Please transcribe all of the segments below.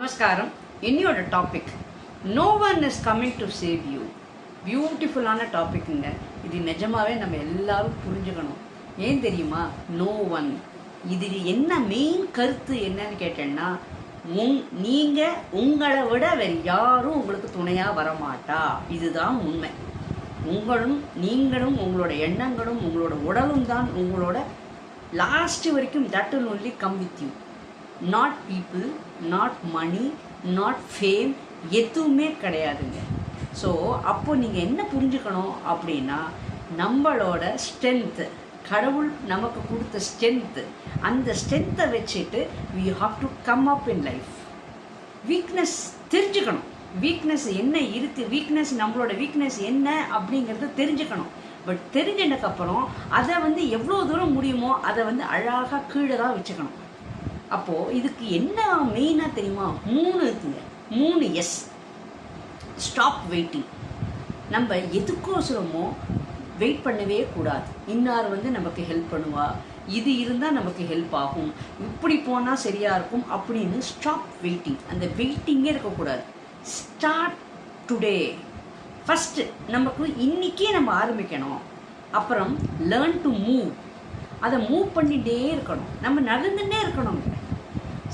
நமஸ்காரம். இன்னையோட topic no one is coming to save you. பியூட்டிஃபுல்லான டாபிக்ங்க. இது நிஜமாவே நம்ம எல்லாரும் புரிஞ்சுக்கணும். ஏன் தெரியுமா? No one. இது என்ன மெயின் கருத்து என்னன்னு கேட்டேன்னா, நீங்கள் உங்களை விட வேறு யாரும் உங்களுக்கு துணையாக வரமாட்டா. இதுதான் உண்மை. நீங்களும் உங்களோட எண்ணங்களும் உங்களோட உடலும் தான் உங்களோட லாஸ்ட் வரைக்கும் that will only come with you. Not people, not money, not fame, எதுவுமே கிடையாதுங்க. ஸோ அப்போ நீங்கள் என்ன புரிஞ்சுக்கணும் அப்படின்னா, நம்மளோட ஸ்ட்ரென்த்து, கடவுள் நமக்கு கொடுத்த ஸ்ட்ரென்த்து, அந்த ஸ்ட்ரென்த்தை வச்சுட்டு we have to come up in life. Weakness தெரிஞ்சுக்கணும். வீக்னஸ் என்ன இருக்குது, நம்மளோட வீக்னஸ் என்ன அப்படிங்கிறத தெரிஞ்சுக்கணும். பட் தெரிஞ்சதுக்கப்புறம் அதை எவ்வளோ தூரம் முடியுமோ அதை அழகாக கீழே தான் வச்சுக்கணும். அப்போது இதுக்கு என்ன மெயினாக தெரியுமா? 3 இருக்குங்க. 3 எஸ். Stop waiting. நம்ம எதுக்கோசரமோ வெயிட் பண்ணவே கூடாது. இன்னார் நமக்கு ஹெல்ப் பண்ணுவா, இது இருந்தால் நமக்கு ஹெல்ப் ஆகும், இப்படி போனால் சரியாக இருக்கும் அப்படின்னு ஸ்டாப் வெயிட்டிங். அந்த வெயிட்டிங்கே இருக்கக்கூடாது. Start today. ஃபஸ்ட்டு நமக்கு இன்றைக்கே நம்ம ஆரம்பிக்கணும். அப்புறம் லேர்ன் டு மூவ். அதை மூவ் பண்ணிகிட்டே இருக்கணும். நம்ம நடந்துகிட்டே இருக்கணும்.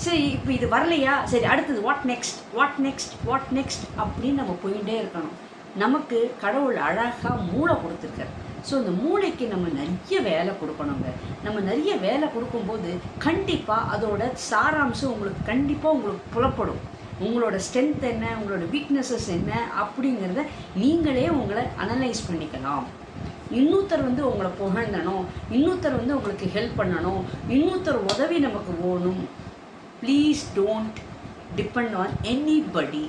சரி, இப்போ இது வரலையா, சரி அடுத்தது வாட் நெக்ஸ்ட் அப்படின்னு நம்ம போயிட்டே இருக்கணும். நமக்கு கடவுள் அழகாக மூளை கொடுத்துருக்காரு. ஸோ இந்த மூளைக்கு நம்ம நிறைய வேலை கொடுக்கணுங்க. நம்ம நிறைய வேலை கொடுக்கும்போது கண்டிப்பாக அதோட சாராம்சம் உங்களுக்கு புலப்படும். உங்களோட ஸ்ட்ரென்த் என்ன, உங்களோட வீக்னஸஸ் என்ன அப்படிங்கிறத நீங்களே உங்களை அனலைஸ் பண்ணிக்கலாம். இன்னொருத்தர் உங்களை புகழணும், இன்னொருத்தர் உங்களுக்கு ஹெல்ப் பண்ணணும், இன்னொருத்தர் உதவி நமக்கு வேணும். Please don't depend on anybody.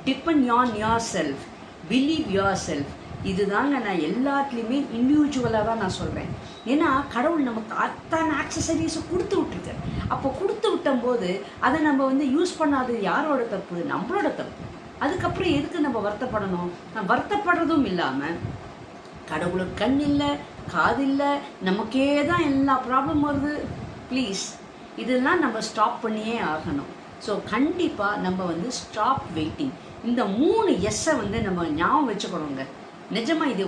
Depend on your self. Believe your self. இதுதாங்க நான் எல்லாத்துலேயுமே இண்டிவிஜுவலாக தான் நான் சொல்கிறேன். ஏன்னா கடவுள் நமக்கு அத்தனை ஆக்சசரிஸை கொடுத்து விட்டுருக்காரு. அப்போ கொடுத்து விட்டம்போது அதை நம்ம யூஸ் பண்ணாதது யாரோட தப்பு? நம்மளோட தப்பு. அதுக்கப்புறம் எதுக்கு நம்ம வருத்தப்படணும்? நான் வருத்தப்படுறதும் இல்லாமல், கடவுளுக்கு கண் இல்லை, காது இல்லை, நமக்கே தான் எல்லா ப்ராப்ளம் வருது. ப்ளீஸ், இதெல்லாம் நம்ம ஸ்டாப் பண்ணியே ஆகணும். ஸோ கண்டிப்பாக நம்ம ஸ்டாப் வெயிட்டிங். இந்த 3 எஸ்ஸை நம்ம ஞாபகம் வச்சுக்கணுங்க. நிஜமாக இது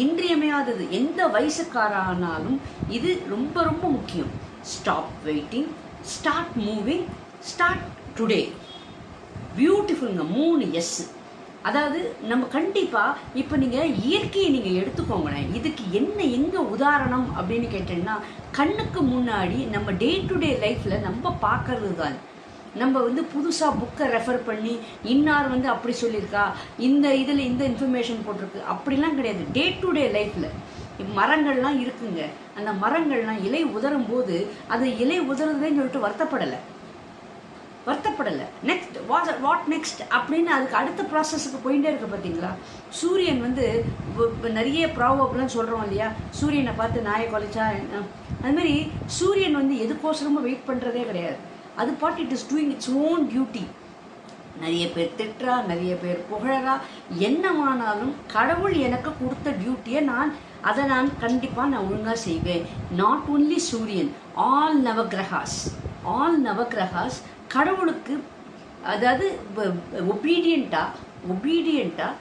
இன்றியமையாதது. எந்த வயசுக்காரானாலும் இது ரொம்ப ரொம்ப முக்கியம். Stop waiting, start moving, start today. பியூட்டிஃபுல்ங்க. 3 எஸ். அதாவது நம்ம கண்டிப்பாக இப்போ நீங்கள் இயற்கையை நீங்கள் எடுத்துக்கோங்களேன். இதுக்கு எங்கே உதாரணம் அப்படின்னு கேட்டீங்கன்னா, கண்ணுக்கு முன்னாடி நம்ம டே டு டே லைஃப்பில் நம்ம பார்க்கறது தான். நம்ம புதுசாக புக்கை ரெஃபர் பண்ணி இன்னார் அப்படி சொல்லியிருக்கா, இந்த இதில் இந்த இன்ஃபர்மேஷன் போட்டிருக்கு, அப்படிலாம் கிடையாது. டே டு டே லைஃப்பில் மரங்கள்லாம் இருக்குங்க. அந்த மரங்கள்லாம் இலை உதரும் போது அது இலை உதறதுன்னு சொல்லிட்டு வருத்தப்படலை. நெக்ஸ்ட் வாட் நெக்ஸ்ட் அப்படின்னு அதுக்கு அடுத்த ப்ராசஸுக்கு போயிட்டே இருக்க. பார்த்தீங்களா? சூரியன் நிறைய ப்ராவப்லாம் சொல்கிறோம் இல்லையா? சூரியனை பார்த்து நாயை கொலைச்சா, அதுமாதிரி சூரியன் எதுக்கோசரமும் வெயிட் பண்ணுறதே கிடையாது. அது பாட்டு it is doing its own duty. நிறைய பேர் திட்டுறா, நிறைய பேர் புகழறா, என்னமானாலும் கடவுள் எனக்கு கொடுத்த டியூட்டியை அதை கண்டிப்பாக ஒழுங்காக செய்வேன். நாட் ஒன்லி சூரியன், ஆல் நவகிரகாஸ் கடவுளுக்கு, அதாவது ஒபீடியண்ட்டாக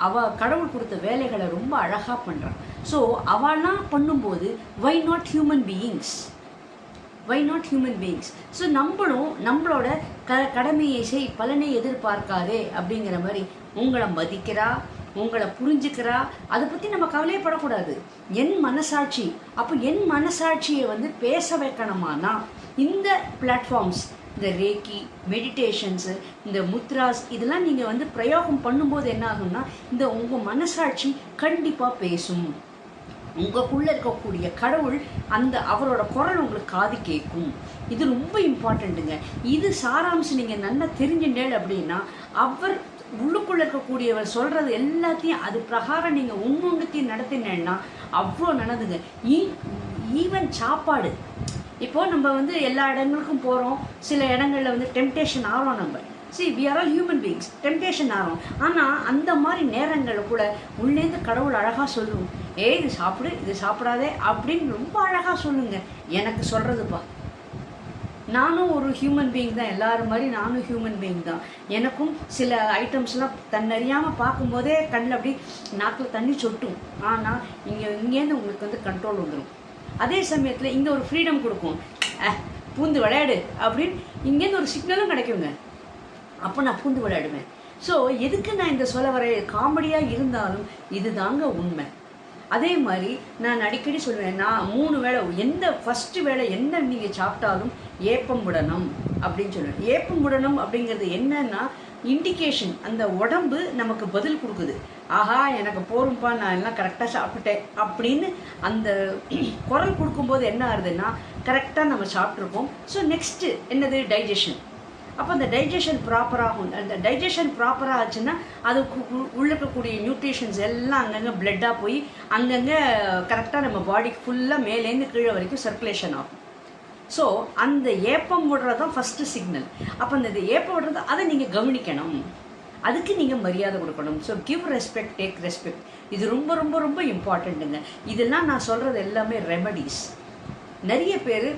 அவ கடவுள் கொடுத்த வேலைகளை ரொம்ப அழகாக பண்ணுறான். ஸோ அவெல்லாம் பண்ணும்போது why not human beings? So நம்மளோட கடமையை செய், பலனை எதிர்பார்க்காதே அப்படிங்கிற மாதிரி உங்களை மதிக்கிறா, உங்களை புரிஞ்சுக்கிறா. அதை பற்றி நம்ம கவலையப்படக்கூடாது. என் மனசாட்சி. அப்போ என் மனசாட்சியை பேச வைக்கணுமானா இந்த பிளாட்ஃபார்ம்ஸ், இந்த ரேக்கி மெடிடேஷன்ஸு, இந்த முத்ராஸ், இதெல்லாம் நீங்கள் பிரயோகம் பண்ணும்போது என்ன ஆகும்னா, இந்த உங்கள் மனசாட்சி கண்டிப்பாக பேசும். உங்களுக்குள்ளே இருக்கக்கூடிய கடவுள் அவரோட குரல் உங்களுக்கு காது கேட்கும். இது ரொம்ப இம்பார்ட்டண்ட்டுங்க. இது சாராம்சம் நீங்கள் நல்லா தெரிஞ்சுட்டேன் அப்படின்னா, அவர் உள்ளுக்குள்ளே இருக்கக்கூடியவர் சொல்கிறது எல்லாத்தையும் அது பிரகாரம் நீங்கள் ஒன்றுத்தையும் நடத்தினேன்னா அவ்வளோ நல்லதுங்க. ஈவன் சாப்பாடு. இப்போது நம்ம எல்லா இடங்களுக்கும் போகிறோம். சில இடங்களில் டெம்டேஷன் ஆகிறோம். நம்ம we are all human beings. Temptation ஆகும். ஆனால் அந்த மாதிரி நேரங்களில் கூட உள்ளேருந்து கடவுள் அழகாக சொல்லுவோம், இது சாப்பிடு, இது சாப்பிடாதே அப்படின்னு ரொம்ப அழகாக சொல்லுங்க. எனக்கு சொல்கிறதுப்பா, நானும் ஒரு ஹியூமன் பீயிங் தான், எல்லாரும் மாதிரி நானும் ஹியூமன் பீயிங் தான். எனக்கும் சில ஐட்டம்ஸ்லாம் தன்னறியாமல் பார்க்கும்போதே கண்ணில் அப்படி நாக்கில் தண்ணி சொட்டும். ஆனால் இங்கேருந்து உங்களுக்கு வந்து கண்ட்ரோல் வந்துடும். அதே சமயத்தில் இங்கே ஒரு ஃப்ரீடம் கொடுக்கும், பூந்து விளையாடு அப்படின்னு இங்கேருந்து ஒரு சிக்னலும் கிடைக்குங்க. அப்போ நான் பூந்து விளையாடுவேன். ஸோ எதுக்கு நான் இந்த சொல்ல வர, காமெடியாக இருந்தாலும் இது தாங்க உண்மை. அதே மாதிரி நான் அடிக்கடி சொல்லுவேன், நான் 3 வேளை எந்த ஃபஸ்ட்டு வேளை என்ன நீங்கள் சாப்பிட்டாலும் ஏப்பம் விடணும் அப்படின்னு சொல்லுவேன். ஏப்பம் விடணும் அப்படிங்கிறது என்னன்னா இண்டிகேஷன், அந்த உடம்பு நமக்கு பதில் கொடுக்குது. ஆஹா எனக்கு போரும்பா, நான் எல்லாம் கரெக்டாக சாப்பிட்டேன் அப்படின்னு அந்த குரல் கொடுக்கும்போது என்ன ஆகுதுன்னா கரெக்டாக நம்ம சாப்பிட்ருக்கோம். ஸோ நெக்ஸ்ட்டு என்னது, டைஜஷன். அப்போ அந்த டைஜஷன் ப்ராப்பராகும். அந்த டைஜஷன் ப்ராப்பராக ஆச்சுன்னா அது உள்ள இருக்கக்கூடிய நியூட்ரிஷன்ஸ் எல்லாம் அங்கங்கே பிளட்டாக போய் அங்கங்கே கரெக்டாக நம்ம பாடிக்கு ஃபுல்லாக மேலேருந்து கீழே வரைக்கும் சர்க்குலேஷன் ஆகும். ஸோ அந்த ஏப்பம் விடுறது தான் ஃபஸ்ட்டு சிக்னல். அப்போ அந்த ஏப்பம் விடுறது அதை நீங்கள் கவனிக்கணும், அதுக்கு நீங்கள் மரியாதை கொடுக்கணும். So give respect, take respect. இது ரொம்ப ரொம்ப ரொம்ப இம்பார்ட்டண்ட்டுங்க. இதெல்லாம் நான் சொல்கிறது எல்லாமே ரெமடிஸ். நிறைய பேர்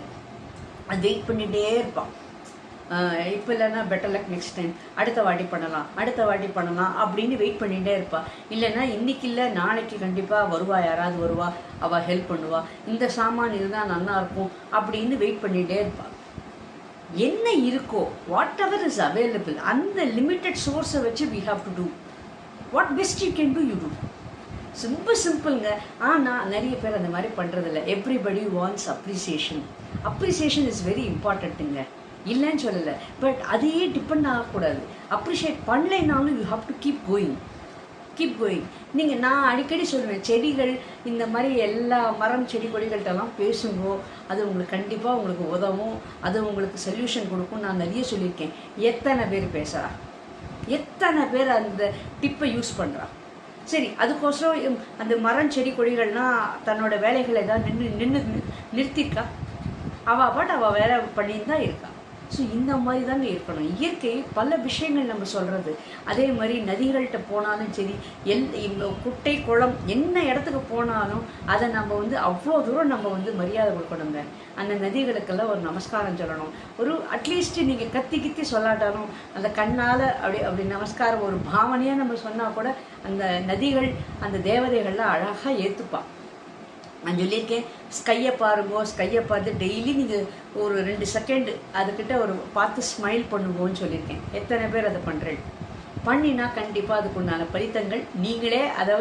அது வெயிட் பண்ணிகிட்டே இருப்பான். இப்போ இல்லைன்னா பெட்டர் லக் நெக்ஸ்ட் டைம், அடுத்த வாட்டி பண்ணலாம் அப்படின்னு வெயிட் பண்ணிகிட்டே இருப்பா. இல்லைன்னா இன்றைக்கி இல்லை நாளைக்கு கண்டிப்பாக வருவா, யாராவது வருவா, அவள் ஹெல்ப் பண்ணுவா, இந்த சாமான் இருந்தால் நல்லாயிருக்கும் அப்படின்னு வெயிட் பண்ணிகிட்டே இருப்பாள். என்ன இருக்கோ வாட் எவர் இஸ் அவைலபிள், அந்த லிமிட்டட் சோர்ஸை வச்சு we have to do what best you can do, you do. சிம்பிளுங்க. ஆனால் நிறைய பேர் அந்த மாதிரி பண்ணுறதில்ல. Everybody wants appreciation is very இம்பார்ட்டண்ட்டுங்க, இல்லைன்னு சொல்லலை. பட் அதையே டிபெண்ட் ஆகக்கூடாது. அப்ரிஷியேட் பண்ணலைனாலும் you have to keep going. நீங்கள் நான் அடிக்கடி சொல்லுவேன், செடிகள் இந்த மாதிரி எல்லா மரம் செடி கொடிகள்கிட்டலாம் பேசுங்கோ, அது உங்களுக்கு கண்டிப்பாக உங்களுக்கு உதவும், அது உங்களுக்கு சொல்யூஷன் கொடுக்கும். நான் நிறைய சொல்லியிருக்கேன். எத்தனை பேர் பேசுகிறா, எத்தனை பேர் அந்த டிப்பை யூஸ் பண்ணுறா? சரி, அதுக்கோசரம் அந்த மரம் செடி கொடிகள்னால் தன்னோட வேலைகளை ஏதாவது நிறுத்திருக்கா? அவள் வேலை பண்ணின்னு தான் இருக்கா. ஸோ இந்த மாதிரி தாங்க இருக்கணும். இயற்கை பல விஷயங்கள் நம்ம சொல்கிறது. அதே மாதிரி நதிகள்கிட்ட போனாலும் சரி, குட்டை குளம் என்ன இடத்துக்கு போனாலும் அதை நம்ம வந்து அவ்வளோ தூரம் நம்ம வந்து மரியாதை கொடுக்கணுங்க. அந்த நதிகளுக்கெல்லாம் ஒரு நமஸ்காரம் சொல்லணும். ஒரு அட்லீஸ்ட் நீங்கள் கத்தி சொல்லாட்டாலும் அந்த கண்ணால் அப்படி நமஸ்காரம் ஒரு பாவனையாக நம்ம சொன்னால் கூட அந்த நதிகள் அந்த தேவதைகள்லாம் அழகாக ஏற்றுப்பாள். நான் சொல்லியிருக்கேன், ஸ்கையை பார்த்து டெய்லி நீங்கள் ஒரு 2 செகண்ட் அதுக்கிட்ட ஒரு பார்த்து ஸ்மைல் பண்ணுவோன்னு சொல்லியிருக்கேன். எத்தனை பேர் அதை பண்ணுறேன்? பண்ணினா கண்டிப்பாக அதுக்குண்டான பலித்தங்கள் நீங்களே அதை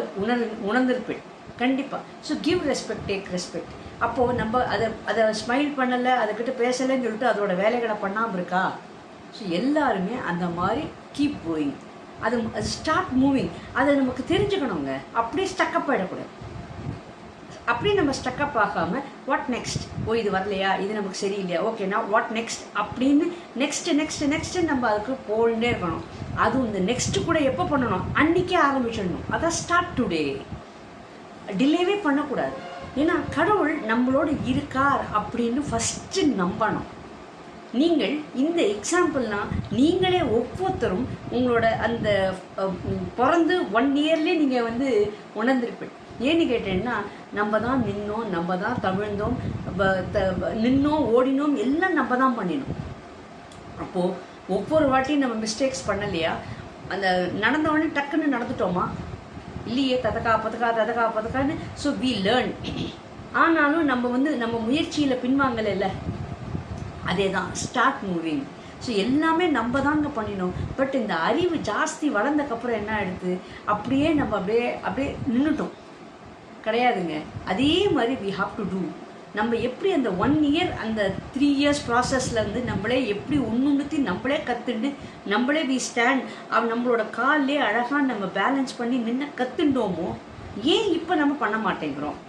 உணர்ந்திருப்பேன் கண்டிப்பாக. So give respect, take respect. அப்போது நம்ம அதை ஸ்மைல் பண்ணலை, அதுக்கிட்ட பேசலைன்னு சொல்லிட்டு அதோட வேலைகளை பண்ணாமல் இருக்கா? ஸோ எல்லாருமே அந்த மாதிரி கீப் கோயிங், அது ஸ்டார்ட் மூவிங். அதை நமக்கு தெரிஞ்சுக்கணுங்க. அப்படியே ஸ்டக்கப் ஆகிடக்கூடாது. அப்படி நம்ம ஸ்டக்கப் ஆகாமல் வாட் நெக்ஸ்ட், இது வரலையா, இது நமக்கு சரியில்லையா, ஓகேனா வாட் நெக்ஸ்ட் அப்படின்னு நெக்ஸ்ட்டு நம்ம அதுக்கு போயிட்டே இருக்கணும். அதுவும் இந்த நெக்ஸ்ட்டு கூட எப்போ பண்ணணும், அன்றைக்கே ஆரம்பிச்சிடணும். அதான் ஸ்டார்ட் டுடே. டிலேவே பண்ணக்கூடாது. ஏன்னா கடவுள் நம்மளோட இருக்கார் அப்படின்னு ஃபஸ்ட்டு நம்பணும். நீங்கள் இந்த எக்ஸாம்பிள்னால் நீங்களே ஒவ்வொருத்தரும் உங்களோட அந்த பிறந்து 1 இயர்லேயே நீங்கள் வந்து உணர்ந்திருப்பீங்க. ஏன்னு கேட்டேன்னா, நம்ம தான் நின்னோம், நம்ம தான் தவிழ்ந்தோம், நின்னோம், ஓடினோம், எல்லாம் நம்ம தான் பண்ணினோம். அப்போது ஒவ்வொரு வாட்டியும் நம்ம மிஸ்டேக்ஸ் பண்ணலையா? அந்த நடந்தவொடனே டக்குன்னு நடந்துட்டோமா? இல்லையே, ததக்கான்னு. So we learn. ஆனாலும் நம்ம முயற்சியில் பின்வாங்கலை இல்லை. அதே தான் ஸ்டார்ட் மூவிங். ஸோ எல்லாமே நம்ம தாங்க பண்ணினோம். பட் இந்த அறிவு ஜாஸ்தி வளர்ந்தக்கப்புறம் என்ன ஆகிடுது, அப்படியே நம்ம அப்படியே நின்றுட்டோம் கிடையாதுங்க. அதே மாதிரி வி ஹாவ் டு டூ. நம்ம எப்படி அந்த 1 இயர் அந்த 3 இயர்ஸ் ப்ராசஸ்லேருந்து நம்மளே எப்படி ஒன்றுத்தி நம்மளே கற்றுண்டு நம்மளே வி ஸ்டாண்ட், நம்மளோட காலிலே அழகாக நம்ம பேலன்ஸ் பண்ணி நின்று கற்றுண்டோமோ, ஏன் இப்போ நம்ம பண்ண மாட்டேங்கிறோம்?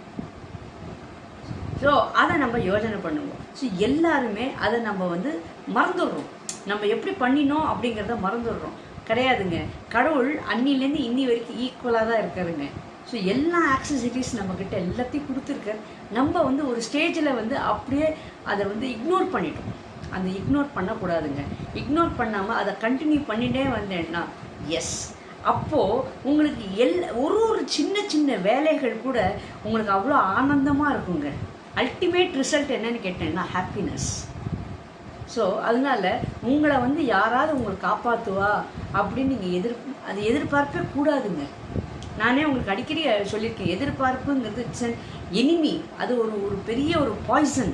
ஸோ அதை நம்ம யோசனை பண்ணுவோம். ஸோ எல்லாருமே அதை நம்ம வந்து மறந்துடுறோம். நம்ம எப்படி பண்ணினோம் அப்படிங்கிறத மறந்துடுறோம் கிடையாதுங்க. கடவுள் அன்னிலேருந்து இன்னி வரைக்கும் ஈக்குவலாக தான் இருக்காருங்க. ஸோ எல்லா ஆக்சசிட்டிஸ் நம்மக்கிட்ட எல்லாத்தையும் கொடுத்துருக்காரு. நம்ம வந்து ஒரு ஸ்டேஜில் வந்து அப்படியே அதை வந்து இக்னோர் பண்ணிட்டோம். அந்த இக்னோர் பண்ணக்கூடாதுங்க. இக்னோர் பண்ணாமல் அதை கண்டினியூ பண்ணிகிட்டே வந்தேன்னா எஸ், அப்போது உங்களுக்கு ஒரு சின்ன வேலைகள் கூட உங்களுக்கு அவ்வளோ ஆனந்தமாக இருக்குங்க. அல்டிமேட் ரிசல்ட் என்னன்னு கேட்டேன்னா ஹாப்பினஸ். ஸோ அதனால உங்களை வந்து யாராவது உங்களை காப்பாற்றுவா அப்படின்னு நீங்கள் அது எதிர்பார்க்கவே கூடாதுங்க. நானே உங்களுக்கு அடிக்கடி சொல்லியிருக்கேன், எதிர்பார்ப்புங்கிறது இட்ஸ் அன் எனிமி. அது ஒரு பெரிய ஒரு பாய்சன்.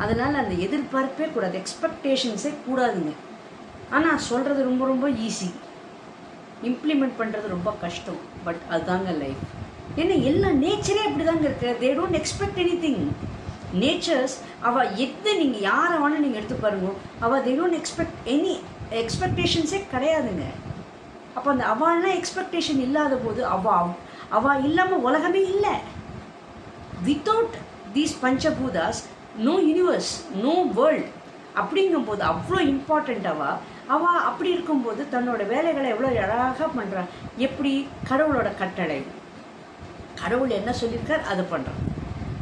அதனால் அந்த எதிர்பார்ப்பே கூடாது, எக்ஸ்பெக்டேஷன்ஸே கூடாதுங்க. ஆனால் சொல்கிறது ரொம்ப ரொம்ப ஈஸி, இம்ப்ளிமெண்ட் பண்ணுறது ரொம்ப கஷ்டம். பட் அதுதாங்க லைஃப். ஏன்னா எல்லா நேச்சரே அப்படி தாங்க இருக்கு. They don't expect any thing. Nature's அவள் எது நீங்கள் யாரை வேணால் நீங்கள் எடுத்து பாருங்க, அவள் தே டோன்ட் எக்ஸ்பெக்ட் எனி எக்ஸ்பெக்டேஷன்ஸே கிடையாதுங்க. அப்போ அந்த அவள்னா எக்ஸ்பெக்டேஷன் இல்லாத போது அவள் இல்லாமல் உலகமே இல்லை. Without these panchabhutas no universe, no world. அப்படிங்கும்போது அவ்வளோ இம்பார்ட்டண்ட் அவள் அப்படி இருக்கும்போது தன்னோட வேலைகளை எவ்வளோ அழகாக பண்ணுறான். எப்படி? கடவுளோட கட்டளை, கடவுள் என்ன சொல்லியிருக்கார் அதை பண்ணுறோம்.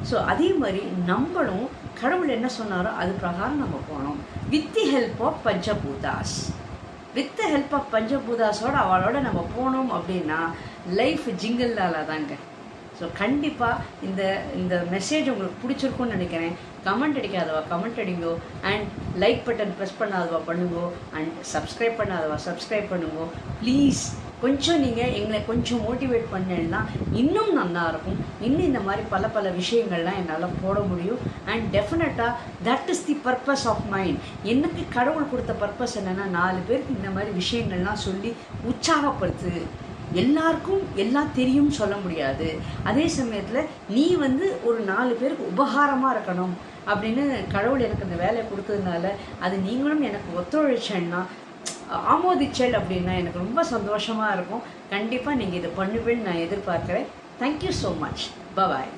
ஸோ அதே மாதிரி நம்மளும் கடவுள் என்ன சொன்னாரோ அது பிரகாரம் நம்ம போனோம். With the help of panchabhutas, with the help of பஞ்சபூதாஸோட அவளோட நம்ம போனோம் அப்படின்னா லைஃப் ஜிங்கிள்லால தாங்க. ஸோ கண்டிப்பாக இந்த மெசேஜ் உங்களுக்கு பிடிச்சிருக்குன்னு நினைக்கிறேன். கமெண்ட் அடிக்காதவா கமெண்ட் அடிங்கோ, அண்ட் லைக் பட்டன் ப்ரெஸ் பண்ணாதவா பண்ணுங்கோ, அண்ட் சப்ஸ்கிரைப் பண்ணாதவா சப்ஸ்கிரைப் பண்ணுங்கோ. ப்ளீஸ் கொஞ்சம் நீங்கள் எங்களை கொஞ்சம் மோட்டிவேட் பண்ணேன்னா இன்னும் நல்லாயிருக்கும். இன்னும் இந்த மாதிரி பல விஷயங்கள்லாம் என்னால் போட முடியும். அண்ட் டெஃபினட்டாக that is the purpose of mind. எனக்கு கடவுள் கொடுத்த பர்பஸ் என்னென்னா 4 பேருக்கு இந்த மாதிரி விஷயங்கள்லாம் சொல்லி உற்சாகப்படுத்து. எல்லாருக்கும் எல்லாம் தெரியும் சொல்ல முடியாது. அதே சமயத்தில் நீ வந்து ஒரு 4 பேருக்கு உபகாரமாக இருக்கணும் அப்படின்னு கடவுள் எனக்கு அந்த வேலையை கொடுத்ததுனால அது நீங்களும் எனக்கு ஒத்துழைச்சேன்னா ஆமோதிச்சல் அப்படின்னா எனக்கு ரொம்ப சந்தோஷமாக இருக்கும். கண்டிப்பாக நீங்கள் இதை பண்ணுவேன்னு நான் எதிர்பார்க்குறேன். Thank you so much. பாய்.